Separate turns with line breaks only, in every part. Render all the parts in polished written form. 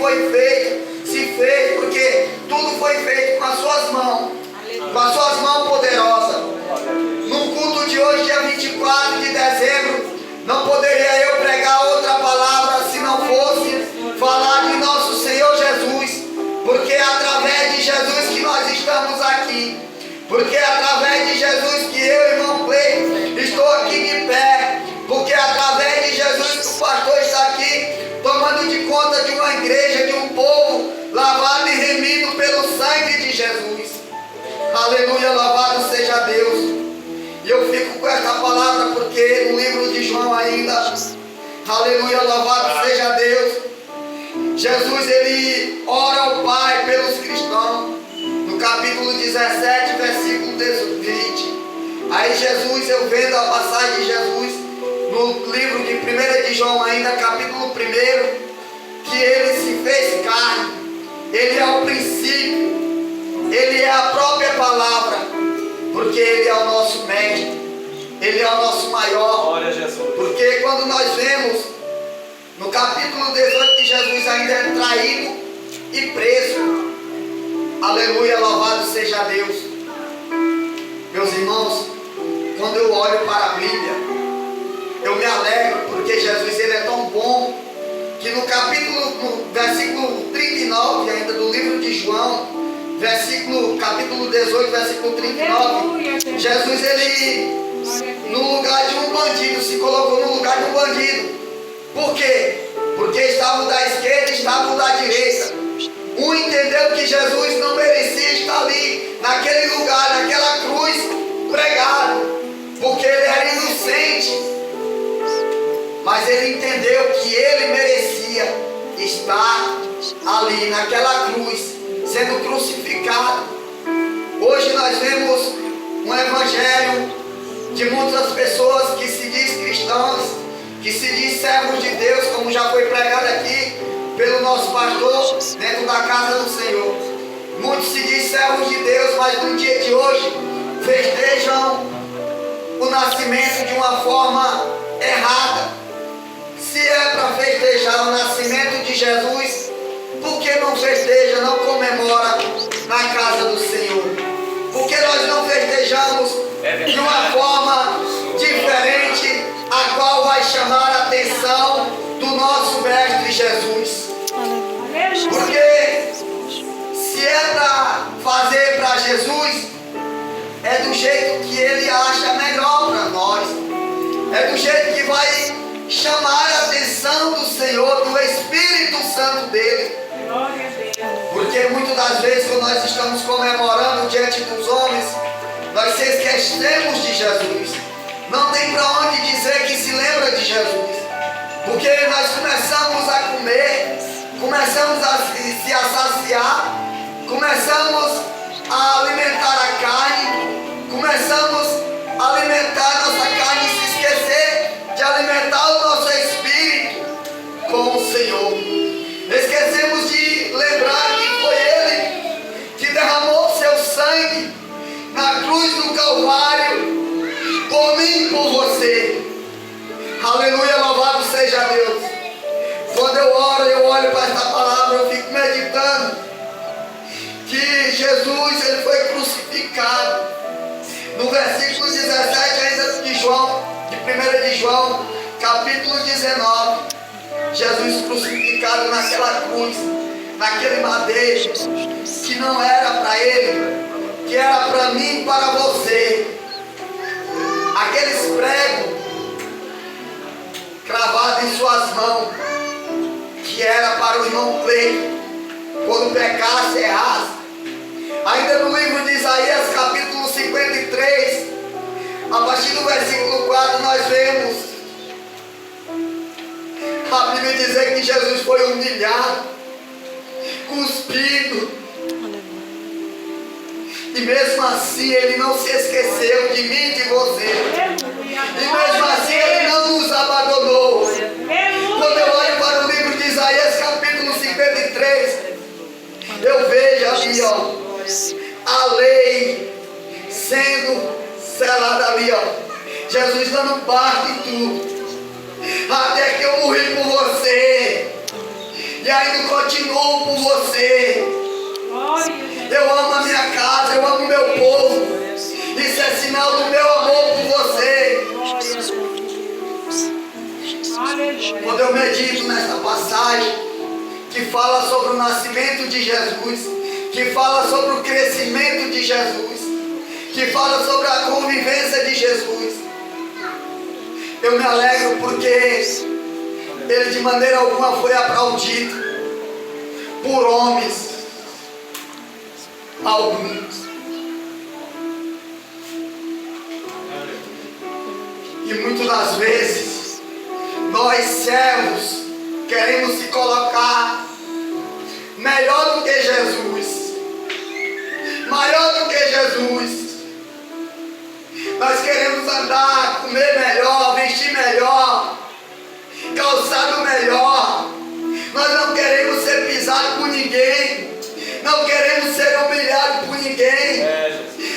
foi feito, se fez, porque tudo foi feito com as suas mãos, com as suas mãos poderosas. No culto de hoje, dia 24 de dezembro, não poderia eu pregar outra palavra se não fosse falar de nosso Senhor Jesus, porque é através de Jesus que nós estamos aqui, porque é através de Jesus que eu, irmão Clay, estou aqui de pé, porque é através de Jesus que o pastor está aqui, tomando de conta de uma igreja, de um povo, lavado e remido pelo sangue de Jesus. Aleluia, louvado seja Deus. E eu fico com esta palavra porque no livro de João ainda, aleluia, louvado seja Deus, Jesus ele ora ao Pai pelos cristãos, no capítulo 17, versículo 20. Aí Jesus, eu vendo a passagem de Jesus, no livro de 1 de João ainda, capítulo 1, que ele se fez carne, ele é o princípio, ele é a própria palavra, porque ele é o nosso mestre, ele é o nosso maior.
Glória a Jesus.
Porque quando nós vemos no capítulo 18 que Jesus ainda é traído e preso, aleluia, louvado seja Deus. Meus irmãos, quando eu olho para a Bíblia, eu me alegro, porque Jesus ele é tão bom, que no versículo 39 ainda do livro de João, capítulo 18, versículo 39, Jesus ele, no lugar de um bandido, se colocou no lugar de um bandido. Por quê? Porque estava da esquerda e estava da direita. Um entendeu que Jesus não merecia estar ali, naquele lugar, naquela cruz, pregado, porque ele era inocente. Mas ele entendeu que ele merecia estar ali, naquela cruz, sendo crucificado. Hoje nós vemos um evangelho de muitas pessoas que se diz cristãos, que se diz servos de Deus, como já foi pregado aqui pelo nosso pastor dentro da casa do Senhor. Muitos se diz servos de Deus, mas no dia de hoje festejam o nascimento de uma forma errada. Se é para festejar o nascimento de Jesus, por que não festeja, não comemora na casa do Senhor? Por que nós não festejamos de uma forma diferente, a qual vai chamar a atenção do nosso Mestre Jesus? Porque se é para fazer para Jesus, é do jeito que Ele acha melhor para nós, é do jeito que vai chamar a atenção do Senhor, do Espírito Santo dele. Porque muitas das vezes, quando nós estamos comemorando diante dos homens, nós se esquecemos de Jesus. Não tem para onde dizer que se lembra de Jesus, porque nós começamos a comer, começamos a se saciar, começamos a alimentar a carne, começamos a alimentar a nossa carne e se esquecer de alimentar o nosso espírito com o Senhor. Esquecemos de lembrar que foi Ele que derramou seu sangue na cruz do Calvário por mim e por você. Aleluia, louvado seja Deus. Quando eu oro, eu olho para esta palavra, eu fico meditando que Jesus ele foi crucificado. No versículo 17 ainda de João, de 1 de João, capítulo 19, Jesus crucificado naquela cruz, naquele madeiro, que não era para ele, que era para mim e para você. Aqueles pregos cravados em suas mãos, que era para o irmão Clay, quando pecasse, errasse. Ainda no livro de Isaías, capítulo 53, a partir do versículo 4, nós vemos a Bíblia dizer que Jesus foi humilhado, cuspido, e mesmo assim Ele não se esqueceu de mim e de você, e mesmo assim Ele não nos abandonou. Quando eu olho para o livro de Isaías, capítulo 53, eu vejo ali, ó, a lei sendo selada ali, ó, Jesus dando parte em tudo, até que eu morri por você, e ainda continuo por você. Eu amo a minha casa, eu amo o meu povo. Isso é sinal do meu amor por você. Quando eu medito nessa passagem que fala sobre o nascimento de Jesus, que fala sobre o crescimento de Jesus, que fala sobre a convivência de Jesus, eu me alegro porque ele de maneira alguma foi aplaudido por homens alguns. E muitas das vezes nós servos queremos se colocar melhor do que Jesus, maior do que Jesus. Nós queremos andar, comer melhor, vestir melhor, calçado melhor. Nós não queremos ser pisados por ninguém, não queremos ser humilhados por ninguém,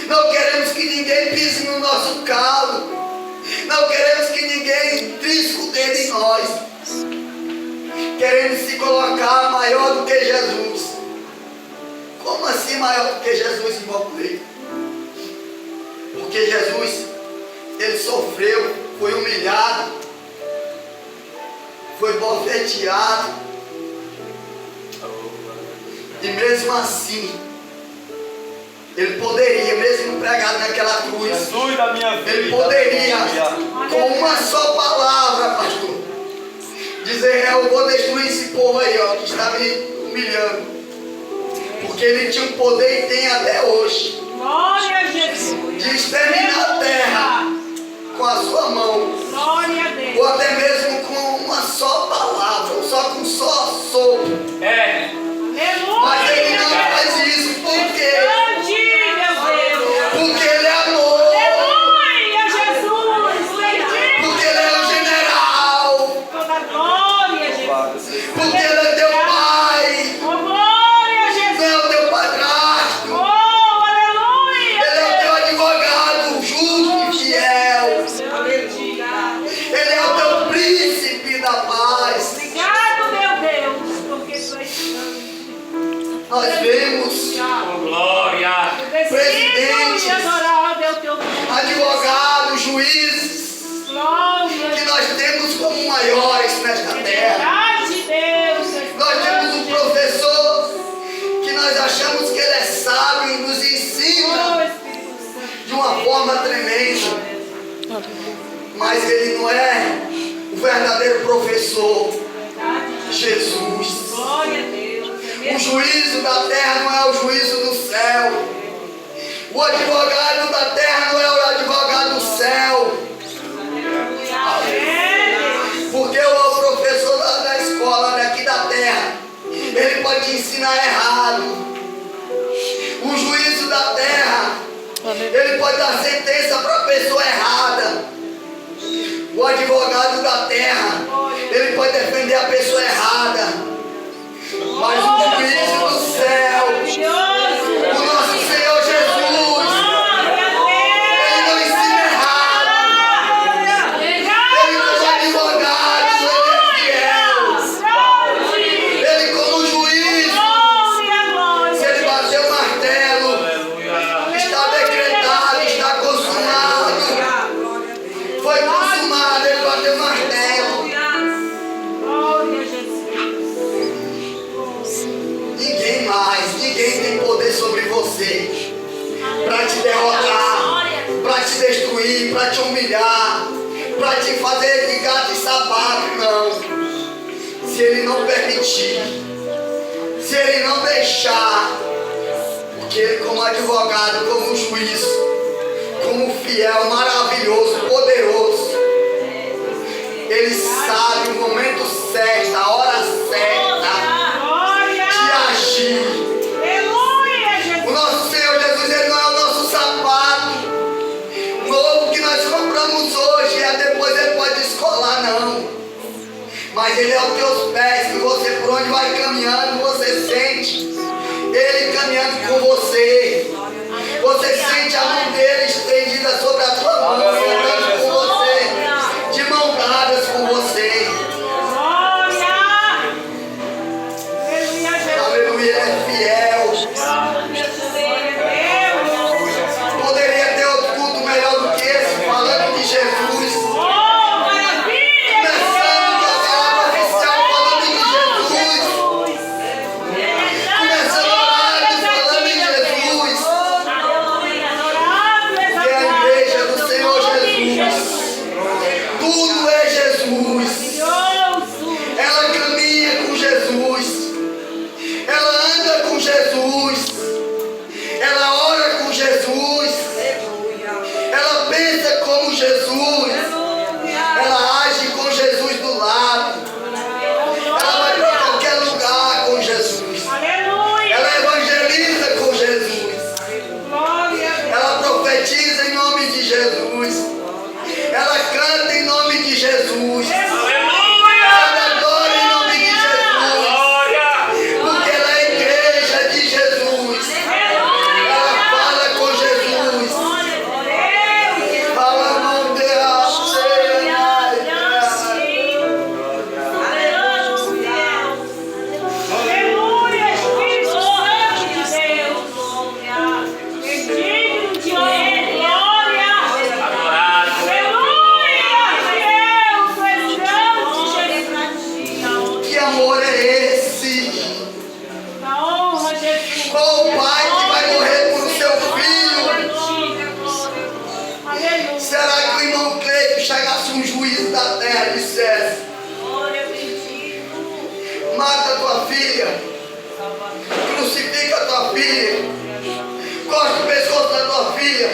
não queremos que ninguém pise no nosso calo, não queremos que ninguém trisque o dedo em nós. Queremos se colocar maior do que Jesus. Como assim maior do que Jesus, irmão Cleiton? Porque Jesus, ele sofreu, foi humilhado, foi bofeteado, e mesmo assim ele poderia, mesmo pregado naquela cruz, ele poderia, com uma só palavra, pastor, dizer: eu vou destruir esse povo aí, ó, que está me humilhando. Porque ele tinha um poder e tem até hoje.
Glória a Jesus.
De exterminar a terra com a sua mão.
Glória a Deus.
Ou até mesmo com uma só palavra, ou só com um só sopro.
Aleluia.
Mas ele não faz isso. Por quê? Porque ele é amor.
Aleluia, Jesus. Bendito.
Porque ele é o general.
Toda glória, Jesus.
Porque ele é teu pai.
Oh, glória, Jesus.
Não é o teu padrasto.
Oh, aleluia.
Ele é o teu advogado justo e fiel.
Aleluia.
Ele é o teu príncipe da paz.
Obrigado, meu Deus, porque tu és santo.
Nós vemos
Glória.
presidentes, advogados, juízes,
Glória.
que nós temos como maiores nesta terra.
Verdade, Deus.
Nós temos um professor que nós achamos que ele é sábio e nos
Oh,
ensina
Espírito Santo.
de uma forma tremenda. Mas ele não é o verdadeiro professor,
Verdade.
Jesus.
Glória a Deus.
O juízo da terra não é o juízo do céu. O advogado da terra não é o advogado do céu. Porque o professor da escola daqui da terra, ele pode te ensinar errado. O juízo da terra, ele pode dar sentença para a pessoa errada. O advogado da terra, ele pode defender a pessoa errada. Mas o juízo do céu, o nosso Senhor Jesus, ele não ensina errado. Ele como advogado, ele é fiel. Ele como juiz, se ele bater o martelo, está decretado, está consumado. Foi consumado, ele bateu o martelo. Ninguém tem poder sobre você para te derrotar, para te destruir, para te humilhar, para te fazer de gato e sapato, não. Se ele não permitir, se ele não deixar, porque ele como advogado, como juiz, como fiel, maravilhoso, poderoso, ele sabe o momento certo, a hora certa de agir. O nosso Senhor Jesus, ele não é o nosso sapato novo que nós compramos hoje e depois ele pode descolar, não. Mas ele é os teus pés, que você por onde vai caminhando, você sente ele caminhando com você. Você sente a mão dele estendida sobre a tua mão, andando com você, de mão dadas com você. é esse?
Na honra, Jesus.
Qual o pai que vai morrer por seu filho?
Aleluia.
Será que o irmão Cleito chegasse um juiz da terra e dissesse: mata tua filha, crucifica tua filha, corta o pescoço da tua filha?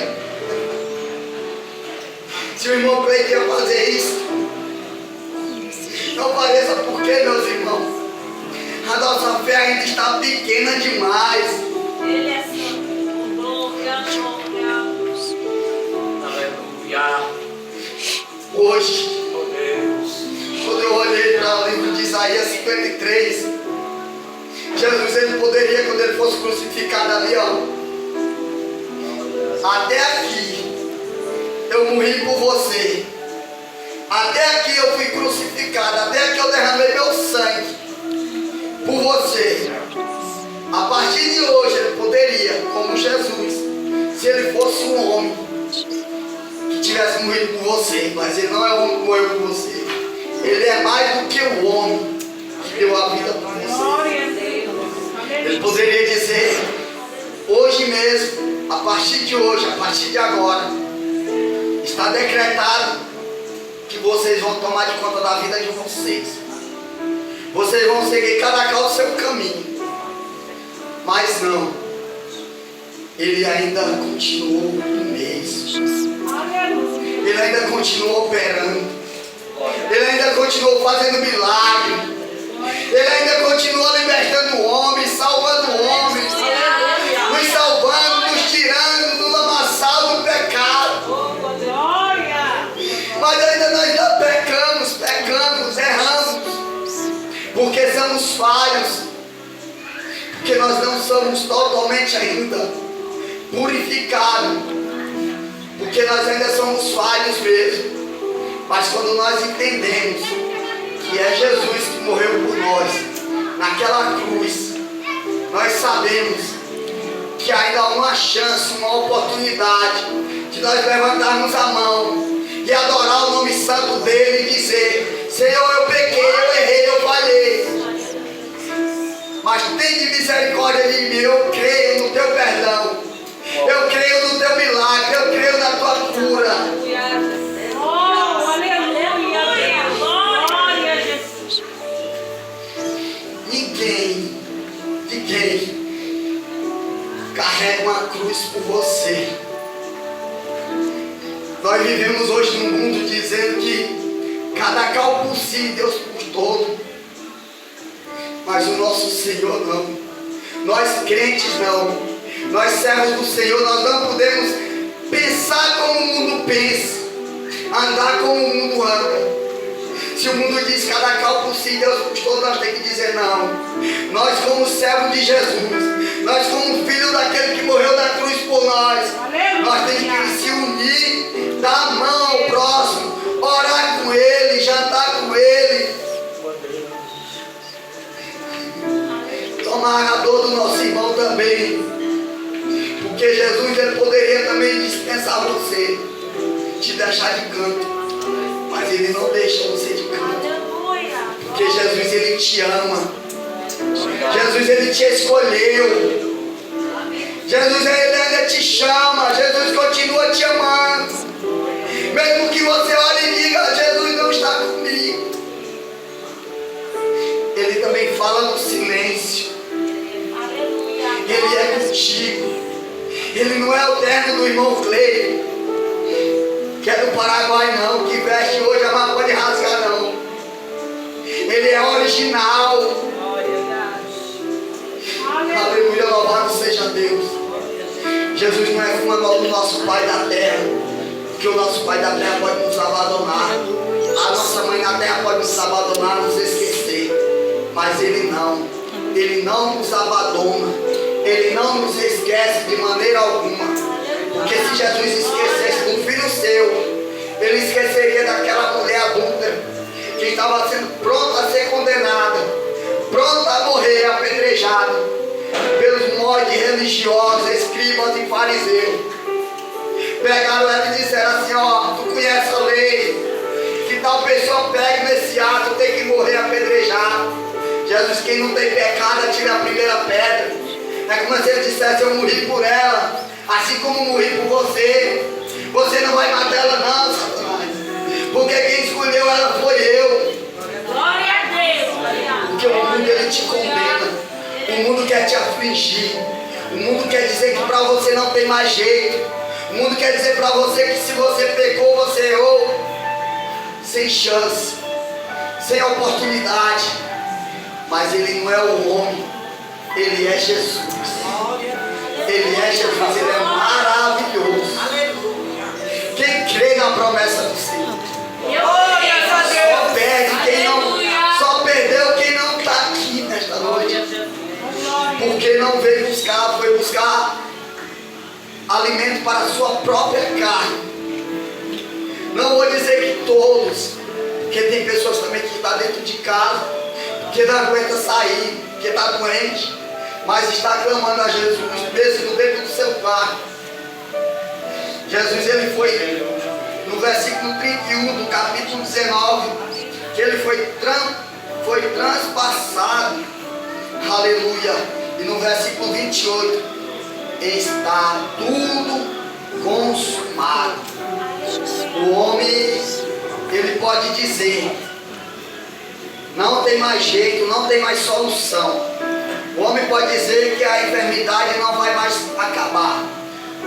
Se o irmão Cleito ia fazer isso, não pareça porque, meus irmãos, a nossa fé ainda está pequena demais.
Ele é santo. Glória, glória.
Aleluia.
Hoje,
Oh Deus.
quando eu olhei para o livro de Isaías 53, Jesus, ele poderia, quando ele fosse crucificado ali, ó, até aqui eu morri por você, até aqui eu fui crucificado, até aqui eu derramei meu sangue por você. A partir de hoje ele poderia, como Jesus, se ele fosse um homem que tivesse morrido por você, mas ele não é o homem que morreu por você. Ele é mais do que o homem que deu a vida por você.
Glória a Deus.
Ele poderia dizer, hoje mesmo, a partir de hoje, a partir de agora, está decretado que vocês vão tomar de conta da vida de vocês. Vocês vão seguir cada qual o seu caminho. Mas não. Ele ainda continuou no mês.
Aleluia.
Ele ainda continuou operando. Ele ainda continuou fazendo milagre. Ele ainda continua libertando homens, salvando homens, nos salvando, nos tirando do lamaçal do pecado.
Glória.
Mas ainda nós ainda pecamos, erramos, porque somos falhos, porque nós não somos totalmente ainda purificados, porque nós ainda somos falhos mesmo. Mas quando nós entendemos que é Jesus que morreu por nós naquela cruz, nós sabemos que ainda há uma chance, uma oportunidade de nós levantarmos a mão e adorar o nome santo dele e dizer: Senhor, eu pequei, eu errei, eu falhei, mas tem de misericórdia de mim. Eu creio no teu perdão, eu creio no teu milagre, eu creio na tua cura. Ninguém carrega uma cruz por você. Nós vivemos hoje num mundo dizendo que cada qual por si, Deus por todo. Mas o nosso Senhor não. Nós crentes não. Nós servos do Senhor, nós não podemos pensar como o mundo pensa, andar como o mundo anda. Se o mundo diz cada qual por si, Deus por todo, nós temos que dizer não. Nós como servos de Jesus, nós como filhos daquele que morreu na cruz por nós, nós temos que se unir, dar a mão ao próximo, orar com ele, jantar com ele, tomar a dor do nosso irmão também, porque Jesus ele poderia também dispensar você, te deixar de canto, mas ele não deixa você de canto, porque Jesus ele te ama, Jesus ele te escolheu, Jesus ele ainda te chama, Jesus continua te amando, mesmo que você olhe e diga: Jesus não está comigo, ele também fala no silêncio, ele é contigo, ele não é o terno do irmão Cleito, que é do Paraguai não, que veste hoje, a mas pode rasgar não. Ele é original. Aleluia, louvado seja Deus. Jesus não é como o nosso Pai da terra, porque o nosso Pai da terra pode nos abandonar, a nossa mãe da terra pode nos abandonar, nos esquecer, mas Ele não nos abandona, Ele não nos esquece de maneira alguma, porque se Jesus esquecesse do filho seu, Ele esqueceria daquela mulher adulta que estava sendo pronta a ser condenada, pronta a morrer apedrejada pelos moldes religiosos, escribas e fariseus. Pegaram ela e disseram assim: ó, tu conhece a lei, que tal pessoa pegue nesse ato, tem que morrer apedrejado. Jesus, quem não tem pecado, atira a primeira pedra. É como se ele dissesse, eu morri por ela, assim como morri por você. Você não vai matar ela não, Satanás, porque quem escolheu ela foi eu.
Glória a Deus.
Porque o mundo ele te condena, o mundo quer te afligir, o mundo quer dizer que para você não tem mais jeito, o mundo quer dizer para você que se você pecou, você errou, sem chance, sem oportunidade. Mas ele não é o homem, ele é Jesus. Ele é Jesus, ele é maravilhoso. Quem crê na promessa do Senhor só perde quem não, só perdeu quem não está aqui nesta noite, porque não veio buscar, foi buscar alimento para a sua própria carne. Não vou dizer que todos, porque tem pessoas também que estão dentro de casa, que não aguenta sair, que está doente, mas está clamando a Jesus, mesmo dentro do seu quarto. Jesus, ele foi, no versículo 31 do capítulo 19, que ele foi transpassado, aleluia, e no versículo 28, está tudo consumado. O homem, ele pode dizer, não tem mais jeito, não tem mais solução. O homem pode dizer que a enfermidade não vai mais acabar.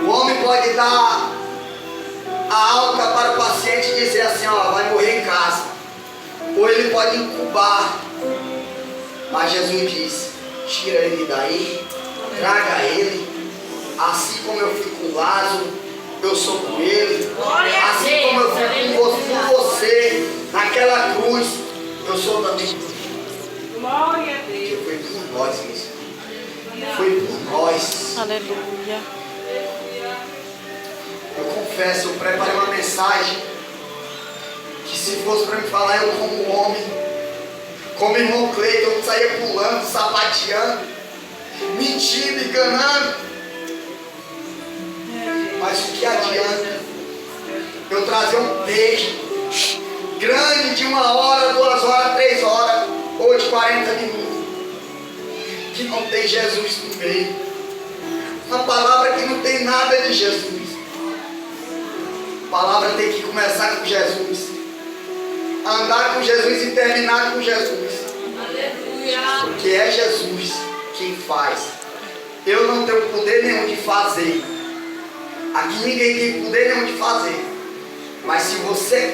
O homem pode dar a alta para o paciente e dizer assim, ó, vai morrer em casa. Ou ele pode incubar. Mas Jesus diz, tira ele daí, traga ele. Assim como eu fui com Lázaro, eu sou com ele. Assim como eu fui com você naquela cruz, eu sou também.
Glória a Deus.
Que foi por nós isso. Foi por nós.
Aleluia.
Eu confesso, eu preparei uma mensagem que se fosse para me falar eu como homem, como irmão Cleiton, eu saía pulando, sapateando, mentindo, enganando. Mas o que adianta eu trazer um texto grande de 1 hora, 2 horas, 3 horas ou de 40 minutos que não tem Jesus no meio, uma palavra que não tem nada de Jesus. A palavra tem que começar com Jesus, andar com Jesus e terminar com Jesus.
Aleluia.
Porque é Jesus quem faz. Eu não tenho poder nenhum de fazer. Aqui ninguém tem poder nenhum de fazer. Mas se você